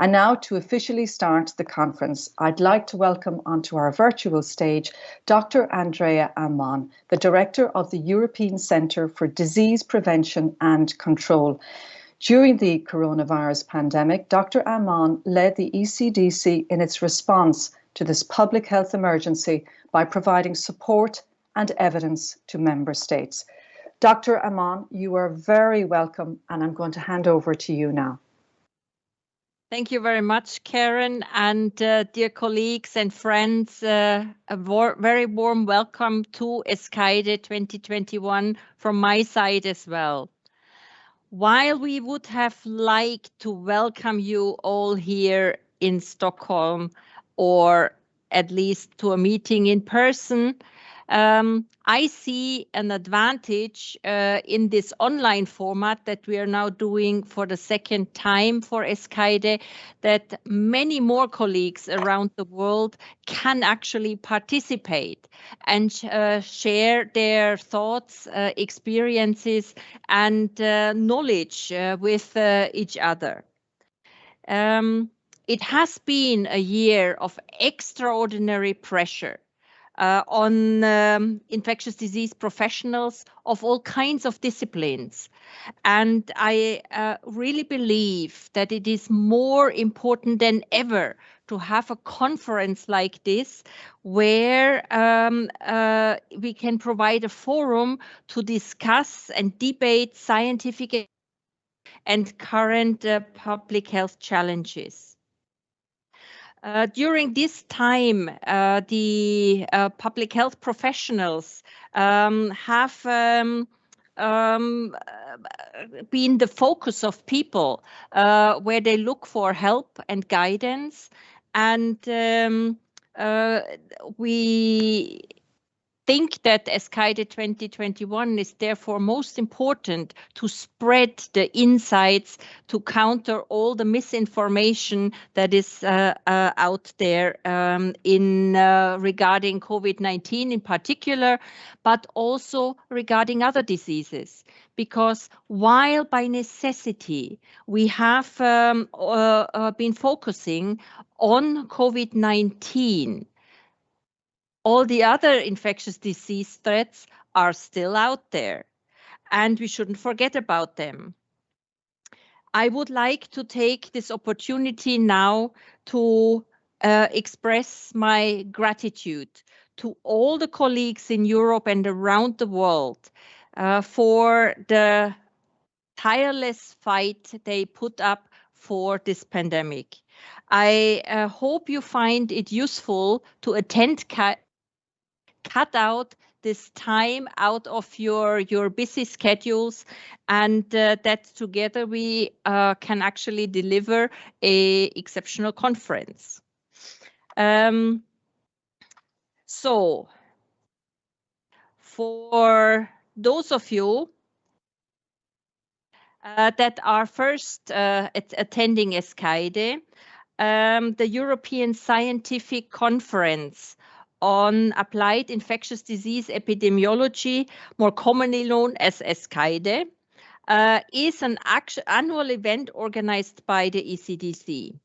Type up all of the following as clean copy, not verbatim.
And now to officially start the conference, I'd like to welcome onto our virtual stage Dr. Andrea Ammon, the Director of the European Centre for Disease Prevention and Control. During the coronavirus pandemic, Dr. Ammon led the ECDC in its response to this public health emergency by providing support and evidence to member states. Dr. Ammon, you are very welcome, and I'm going to hand over to you now. Thank you very much, Karen, and dear colleagues and friends, a very warm welcome to escaide 2021 from my side as well. While we would have liked to welcome you all here in Stockholm, or at least to a meeting in person, I see an advantage in this online format that we are now doing for the second time for escaide, that many more colleagues around the world can actually participate and share their thoughts, experiences, and knowledge with each other. It has been a year of extraordinary pressure on infectious disease professionals of all kinds of disciplines. And I really believe that it is more important than ever to have a conference like this, where we can provide a forum to discuss and debate scientific and current public health challenges. During this time, the public health professionals have been the focus of people, where they look for help and guidance. And we think that escaide 2021 is therefore most important to spread the insights, to counter all the misinformation that is out there regarding COVID-19 in particular, but also regarding other diseases. Because while by necessity we have been focusing on COVID-19, all the other infectious disease threats are still out there, and we shouldn't forget about them. I would like to take this opportunity now to express my gratitude to all the colleagues in Europe and around the world for the tireless fight they put up for this pandemic. I hope you find it useful to cut out this time out of your busy schedules, and that together we can actually deliver an exceptional conference. So for those of you that are first attending escaide, the European Scientific Conference on Applied Infectious Disease Epidemiology, more commonly known as escaide, is an annual event organized by the ECDC.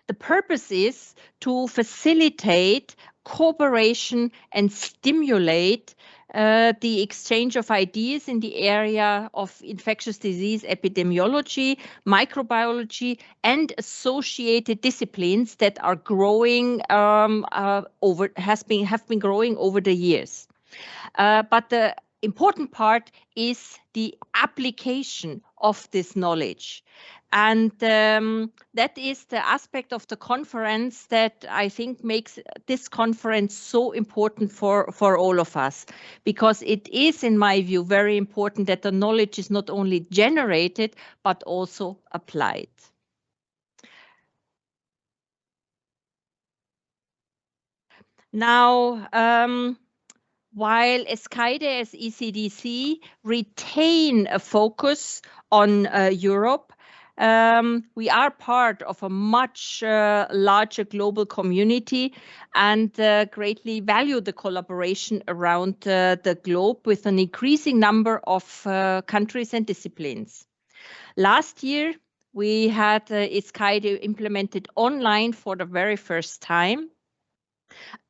The purpose is to facilitate cooperation and stimulate the exchange of ideas in the area of infectious disease epidemiology, microbiology, and associated disciplines that are growing have been growing over the years. But the important part is the application of this knowledge. And that is the aspect of the conference that I think makes this conference so important for all of us, because it is, in my view, very important that the knowledge is not only generated, but also applied. Now, while escaide as ECDC retain a focus on Europe, we are part of a much larger global community and greatly value the collaboration around the globe with an increasing number of countries and disciplines. Last year, we had escaide implemented online for the very first time.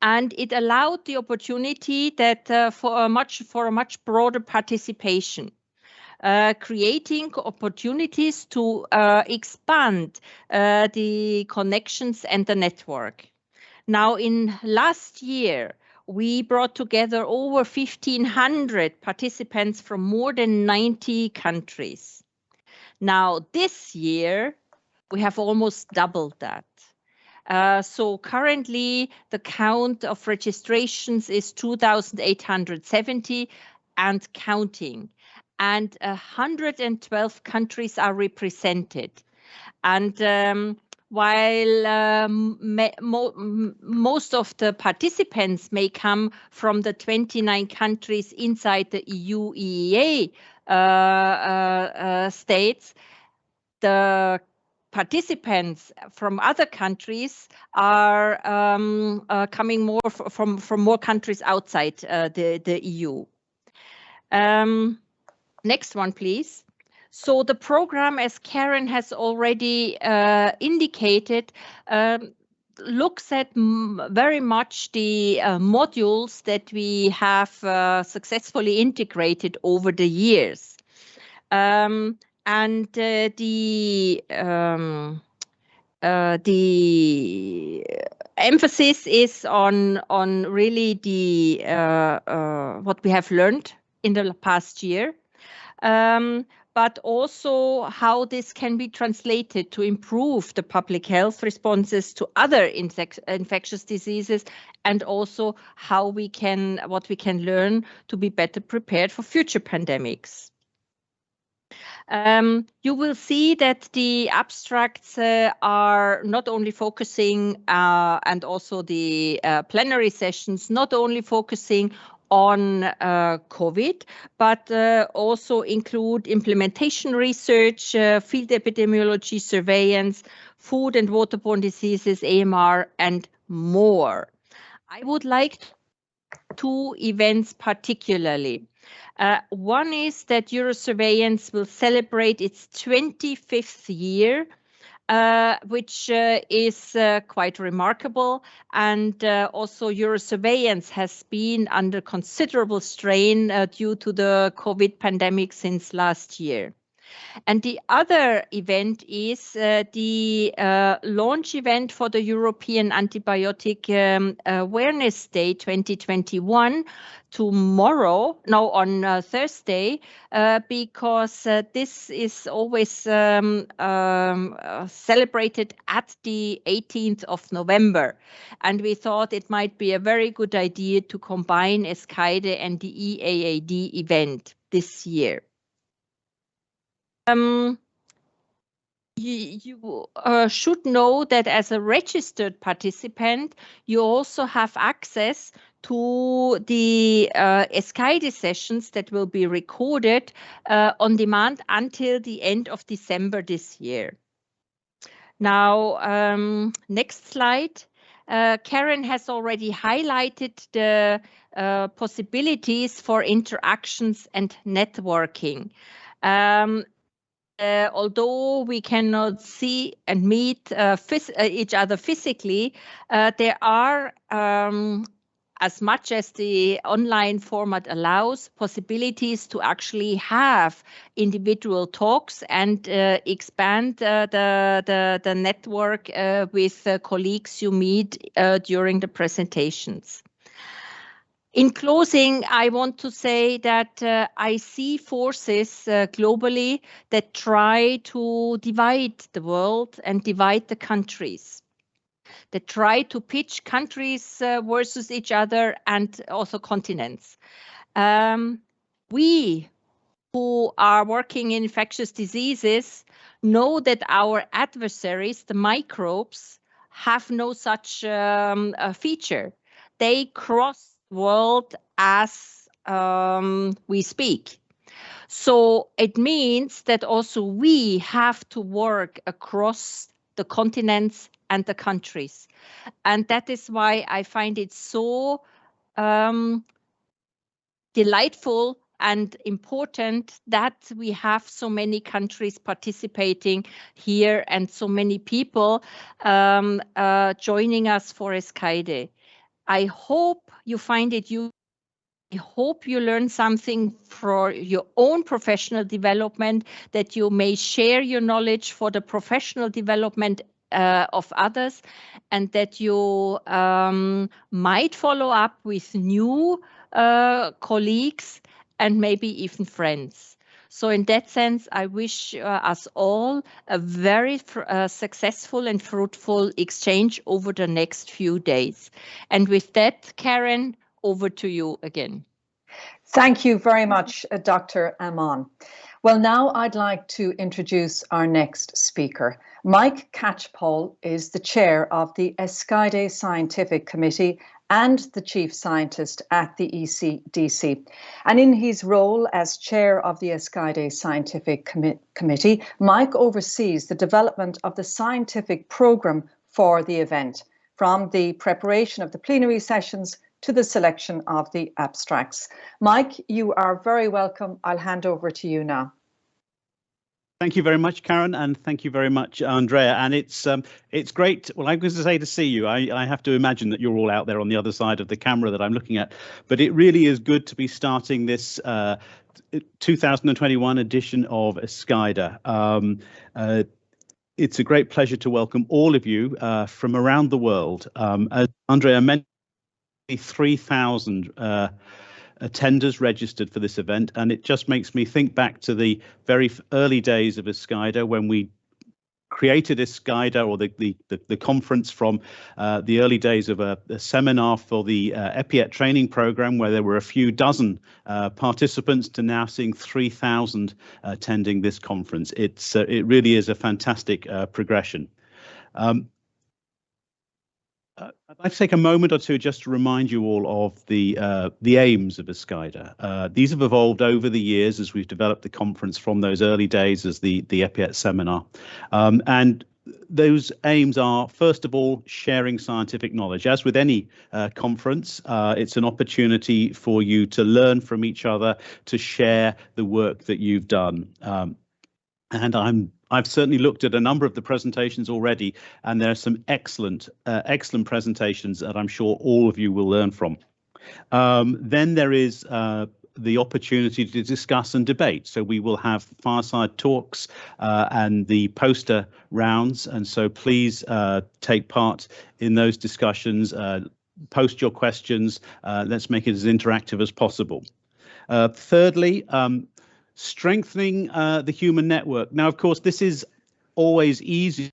And it allowed the opportunity that for a much broader participation. Creating opportunities to expand the connections and the network. Now, in last year, we brought together over 1,500 participants from more than 90 countries. Now, this year, we have almost doubled that. So currently, the count of registrations is 2,870 and counting. And 112 countries are represented. And while most of the participants may come from the 29 countries inside the EU EEA states, the participants from other countries are coming more from more countries outside the EU. Next one, please. So the program, as Karen has already indicated, looks at very much the modules that we have successfully integrated over the years. And the emphasis is on really the what we have learned in the past year, but also how this can be translated to improve the public health responses to other infectious diseases, and also how what we can learn to be better prepared for future pandemics. You will see that the abstracts are not only focusing, and also the plenary sessions, not only focusing on COVID, but also include implementation research, field epidemiology, surveillance, food and waterborne diseases, AMR, and more. I would like two events particularly. One is that Eurosurveillance will celebrate its 25th year, which is quite remarkable. And also Eurosurveillance has been under considerable strain due to the COVID pandemic since last year. And the other event is the launch event for the European Antibiotic Awareness Day 2021 tomorrow, no, on Thursday, because this is always celebrated at the 18th of November. And we thought it might be a very good idea to combine escaide and the EAAD event this year. You should know that as a registered participant, you also have access to the escaide sessions that will be recorded on demand until the end of December this year. Now, next slide. Karen has already highlighted the possibilities for interactions and networking. Although we cannot see and meet each other physically, there are, as much as the online format allows, possibilities to actually have individual talks and expand the network with colleagues you meet during the presentations. In closing, I want to say that I see forces globally that try to divide the world and divide the countries, that try to pitch countries versus each other and also continents. We who are working in infectious diseases know that our adversaries, the microbes, have no such feature. They cross world as we speak. So it means that also we have to work across the continents and the countries. And that is why I find it so delightful and important that we have so many countries participating here and so many people joining us for escaide. I hope you find it useful. I hope you learn something for your own professional development, that you may share your knowledge for the professional development of others, and that you might follow up with new colleagues and maybe even friends. So in that sense, I wish us all a very successful and fruitful exchange over the next few days. And with that, Karen, over to you again. Thank you very much, Dr. Ammon. Well, now I'd like to introduce our next speaker. Mike Catchpole is the chair of the escaide Scientific Committee and the chief scientist at the ECDC. And in his role as chair of the escaide Scientific Committee, Mike oversees the development of the scientific program for the event, from the preparation of the plenary sessions to the selection of the abstracts. Mike, you are very welcome. I'll hand over to you now. Thank you very much, Karen, and thank you very much, Andrea. And it's great. Well, I was to say to see you. I have to imagine that you're all out there on the other side of the camera that I'm looking at. But it really is good to be starting this 2021 edition of escaide. It's a great pleasure to welcome all of you from around the world. As Andrea mentioned, 3,000 attenders registered for this event, and it just makes me think back to the very early days of escaide, when we created escaide, or the conference, from the early days of a seminar for the EPIET training program, where there were a few dozen participants, to now seeing 3,000 attending this conference. It really is a fantastic progression. I'd like to take a moment or two just to remind you all of the aims of escaide. These have evolved over the years as we've developed the conference from those early days as the EPIET seminar. And those aims are, first of all, sharing scientific knowledge. As with any conference, it's an opportunity for you to learn from each other, to share the work that you've done. And I've certainly looked at a number of the presentations already, and there are some excellent presentations that I'm sure all of you will learn from. Then there is the opportunity to discuss and debate. So we will have fireside talks and the poster rounds. And so please take part in those discussions, post your questions. Let's make it as interactive as possible. Thirdly, strengthening the human network. Now, of course, this is always easy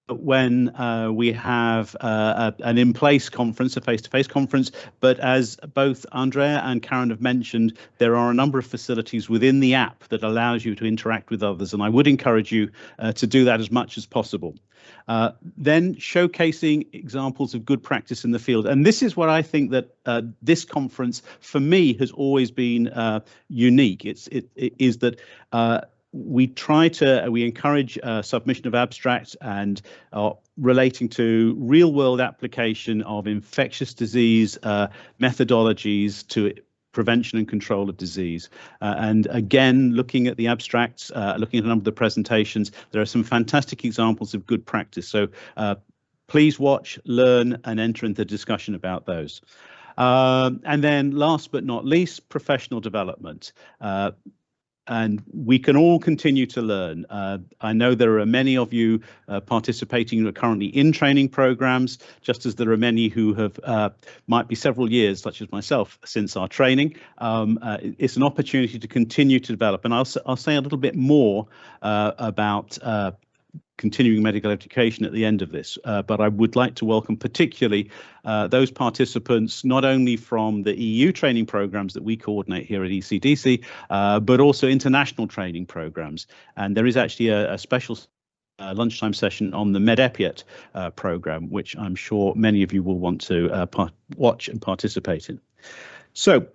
when we have an in-place conference, a face-to-face conference, but as both Andrea and Karen have mentioned, there are a number of facilities within the app that allows you to interact with others, and I would encourage you to do that as much as possible. Then showcasing examples of good practice in the field. And this is what I think that this conference, for me, has always been unique. It is that we encourage submission of abstracts and relating to real-world application of infectious disease methodologies to prevention and control of disease. And again, looking at the abstracts, looking at a number of the presentations, there are some fantastic examples of good practice. So please watch, learn, and enter into discussion about those. And then last but not least, professional development. And we can all continue to learn. I know there are many of you participating who are currently in training programs, just as there are many who have might be several years, such as myself, since our training. It's an opportunity to continue to develop. And I'll say a little bit more about continuing medical education at the end of this, but I would like to welcome particularly those participants, not only from the EU training programs that we coordinate here at ECDC, but also international training programs. And there is actually a special lunchtime session on the MedEpiet program, which I'm sure many of you will want to watch and participate in. So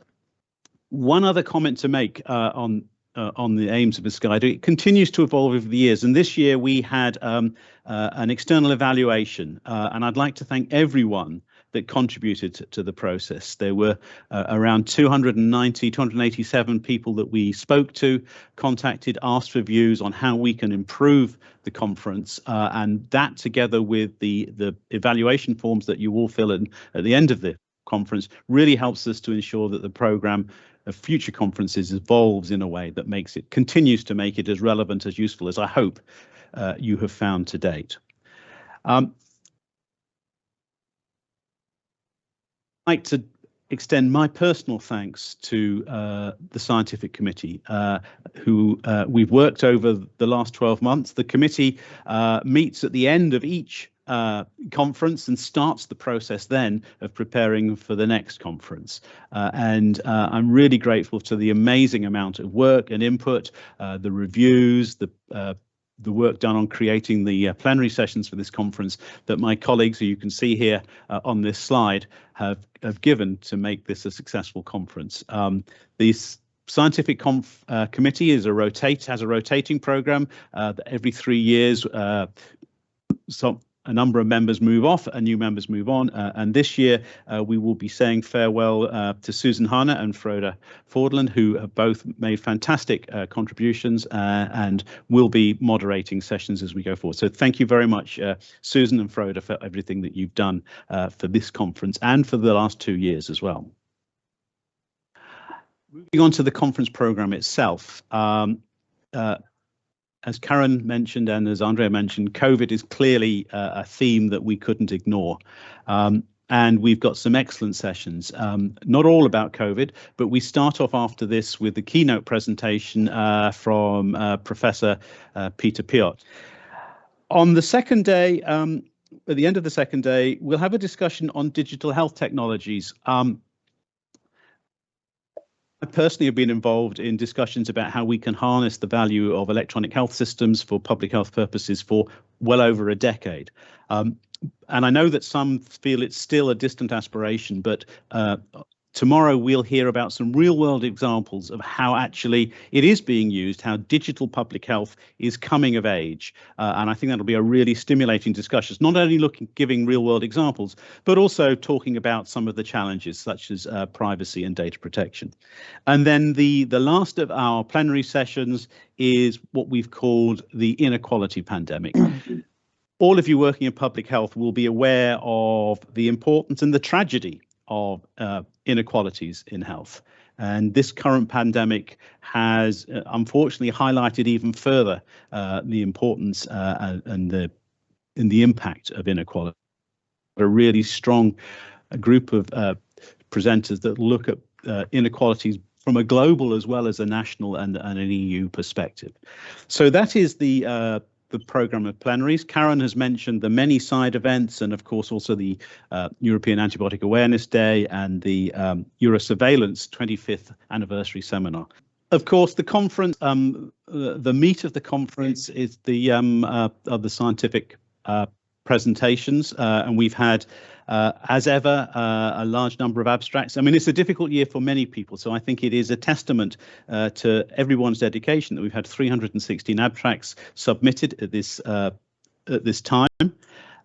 one other comment to make on the aims of escaide. It continues to evolve over the years, and this year we had an external evaluation, and I'd like to thank everyone that contributed to the process. There were around 287 people that we spoke to, contacted, asked for views on how we can improve the conference, and that together with the evaluation forms that you all fill in at the end of the conference really helps us to ensure that the program of future conferences evolves in a way that continues to make it as relevant, as useful as I hope you have found to date. I'd like to extend my personal thanks to the scientific committee, who we've worked over the last 12 months. The committee meets at the end of each conference and starts the process then of preparing for the next conference. And I'm really grateful to the amazing amount of work and input, the reviews, the work done on creating the plenary sessions for this conference that my colleagues, who you can see here on this slide, have given to make this a successful conference. The scientific committee has a rotating program that every 3 years a number of members move off and new members move on. And this year we will be saying farewell to Susan Hanna and Frode Fordland, who have both made fantastic contributions and will be moderating sessions as we go forward. So thank you very much, Susan and Frode, for everything that you've done for this conference and for the last 2 years as well. Moving on to the conference program itself. As Karen mentioned and as Andrea mentioned, COVID is clearly a theme that we couldn't ignore. And we've got some excellent sessions, not all about COVID, but we start off after this with the keynote presentation from Professor Peter Piot. On the second day, at the end of the second day, we'll have a discussion on digital health technologies. I personally have been involved in discussions about how we can harness the value of electronic health systems for public health purposes for well over a decade. And I know that some feel it's still a distant aspiration, but tomorrow we'll hear about some real world examples of how actually it is being used, how digital public health is coming of age. And I think that'll be a really stimulating discussion, not only giving real world examples, but also talking about some of the challenges such as privacy and data protection. And then the last of our plenary sessions is what we've called the inequality pandemic. All of you working in public health will be aware of the importance and the tragedy of inequalities in health. And this current pandemic has unfortunately highlighted even further the importance and the impact of inequality. A really strong group of presenters that look at inequalities from a global as well as a national and an EU perspective. So that is the program of plenaries. Karen has mentioned the many side events and of course also the European Antibiotic Awareness Day and the Eurosurveillance 25th anniversary seminar. Of course, the conference, the meat of the conference is the scientific presentations, and we've had, as ever, a large number of abstracts. I mean, it's a difficult year for many people, so I think it is a testament to everyone's dedication that we've had 316 abstracts submitted at this time.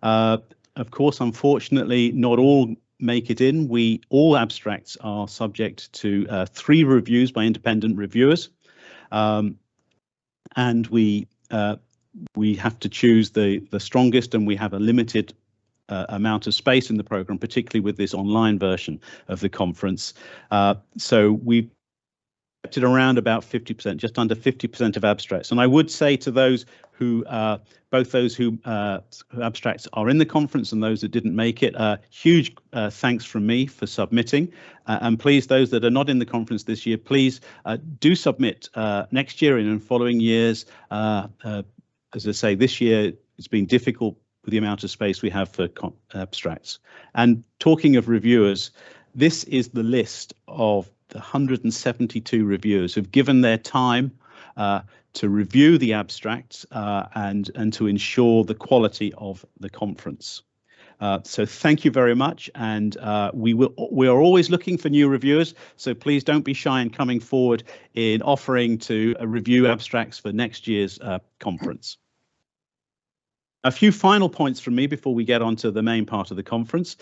Of course, unfortunately, not all make it in. All abstracts are subject to 3 reviews by independent reviewers, and we have to choose the strongest, and we have a limited amount of space in the program, particularly with this online version of the conference. So we've kept it around about 50%, just under 50% of abstracts. And I would say to those who, both those who abstracts are in the conference and those that didn't make it, huge thanks from me for submitting. And please, those that are not in the conference this year, please do submit next year and in following years. As I say, this year it's been difficult with the amount of space we have for abstracts. And talking of reviewers, this is the list of the 172 reviewers who've given their time to review the abstracts and to ensure the quality of the conference. So thank you very much, and we are always looking for new reviewers, so please don't be shy in coming forward in offering to review abstracts for next year's conference. A few final points from me before we get on to the main part of the conference.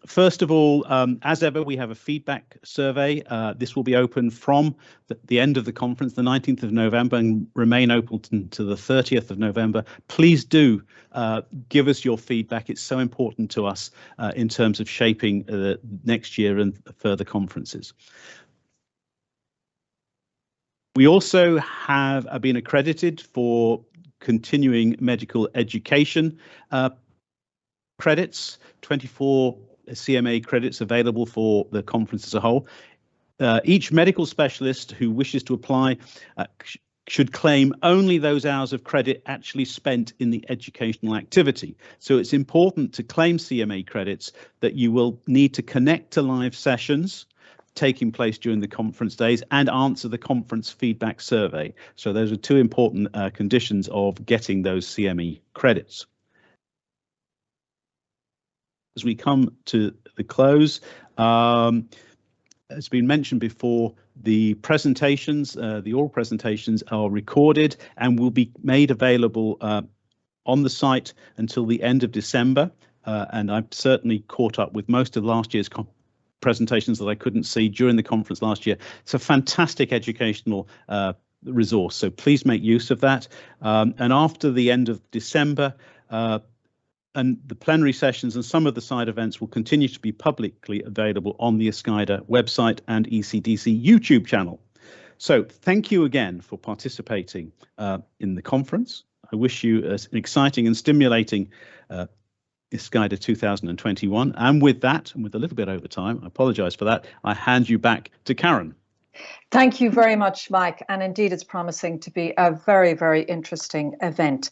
First of all, as ever, we have a feedback survey. This will be open from the end of the conference, the 19th of November, and remain open to the 30th of November. Please do give us your feedback. It's so important to us in terms of shaping next year and further conferences. We also have been accredited for continuing medical education credits, 24 CMA credits available for the conference as a whole. Each medical specialist who wishes to apply should claim only those hours of credit actually spent in the educational activity. So it's important to claim CMA credits that you will need to connect to live sessions taking place during the conference days and answer the conference feedback survey. So those are two important conditions of getting those CME credits. As we come to the close, as been mentioned before, the presentations, the oral presentations are recorded and will be made available on the site until the end of December. And I've certainly caught up with most of last year's presentations that I couldn't see during the conference last year. It's a fantastic educational resource, so please make use of that. And after the end of December, and the plenary sessions and some of the side events will continue to be publicly available on the escaide website and ECDC YouTube channel. So thank you again for participating in the conference. I wish you an exciting and stimulating escaide 2021. And with that, and with a little bit over time, I apologise for that, I hand you back to Karen. Thank you very much, Mike. And indeed, it's promising to be a very, very interesting event.